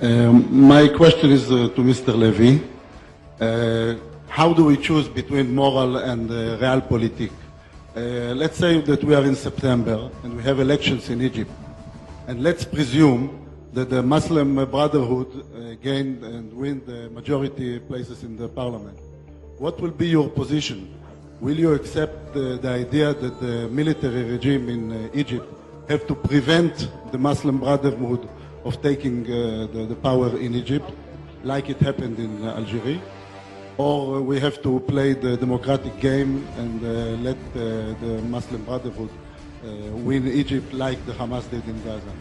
My question is to Mr. Levy. How do we choose between moral and realpolitik? Let's say that we are in September and we have elections in Egypt. And let's presume that the Muslim Brotherhood gained and win the majority places in the parliament. What will be your position? Will you accept the idea that the military regime in Egypt have to prevent the Muslim Brotherhood of taking the power in Egypt, like it happened in Algeria? Or we have to play the democratic game and let the Muslim Brotherhood win Egypt like the Hamas did in Gaza?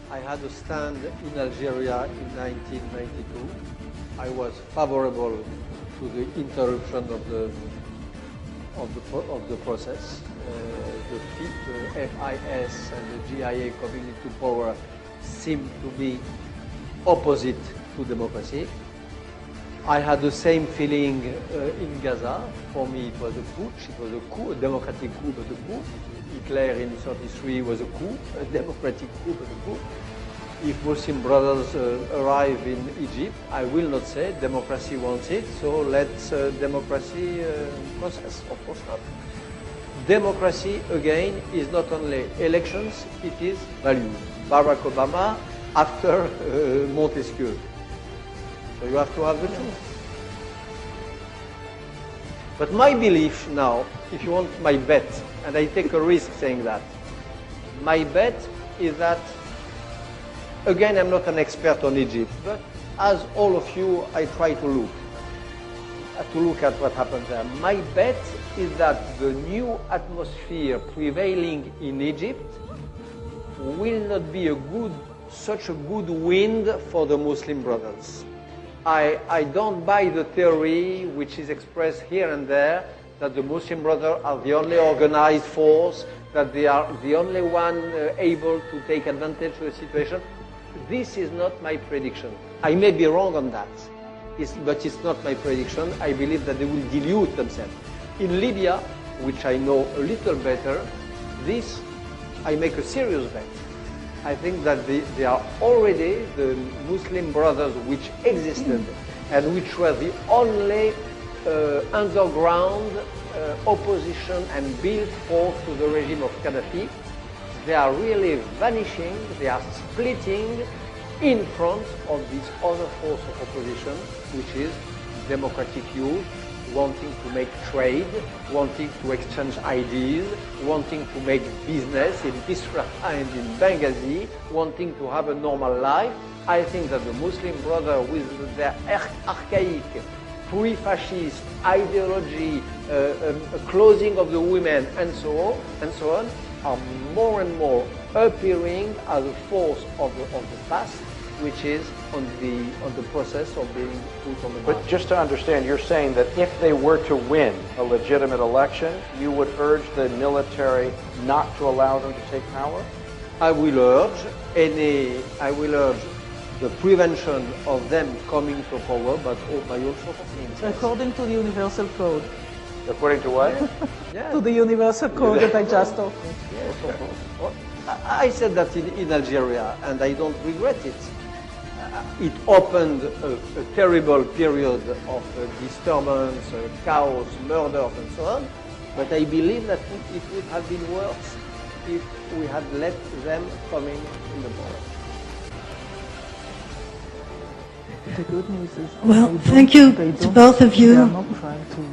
I had a stand in Algeria in 1992. I was favorable to the interruption of the process. The FIS and the GIA coming into power seemed to be opposite to democracy. I had the same feeling in Gaza. For me, it was a putsch. It was a coup, a democratic coup, but a coup. Hitler in '33 was a coup, a democratic coup, but a coup. If Muslim brothers arrive in Egypt, I will not say democracy wants it, so let's democracy process. Of course not. Democracy, again, is not only elections, it is values. Barack Obama after Montesquieu. So you have to have the truth. But my belief now, if you want my bet, and I take a risk saying that, my bet is that, again, I'm not an expert on Egypt, but as all of you, I try to look at what happens there. My bet is that the new atmosphere prevailing in Egypt will not be such a good wind for the Muslim brothers. I don't buy the theory which is expressed here and there that the Muslim brothers are the only organized force, that they are the only one able to take advantage of the situation. This is not my prediction. I may be wrong on that, but it's not my prediction. I believe that they will dilute themselves. In Libya, which I know a little better, this I make a serious bet. I think that they are already the Muslim brothers which existed and which were the only underground opposition and built force to the regime of Gaddafi. They are really vanishing, they are splitting in front of this other force of opposition, which is democratic youth, wanting to make trade, wanting to exchange ideas, wanting to make business in Bisra and in Benghazi, wanting to have a normal life. I think that the Muslim Brothers, with their archaic, pre-fascist ideology, closing of the women, and so on, are more and more appearing as a force of the past, which is on the process of being put on the market. But just to understand, you're saying that if they were to win a legitimate election, you would urge the military not to allow them to take power? I will urge the prevention of them coming to power, but by all sorts of means. According to the Universal Code. According to what? Yeah. To the Universal Code that I just talked. Yes, of course. I said that in Algeria, and I don't regret it. It opened a terrible period of disturbance, chaos, murders, and so on. But I believe that it would have been worse if we had let them come in the power. The good news is, well, thank you to both of you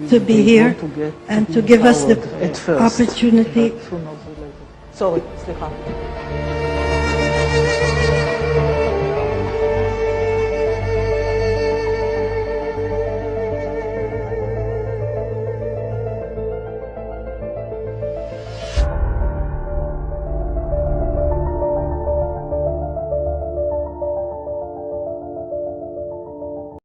to be here and to give us the opportunity. Sorry, סליחה.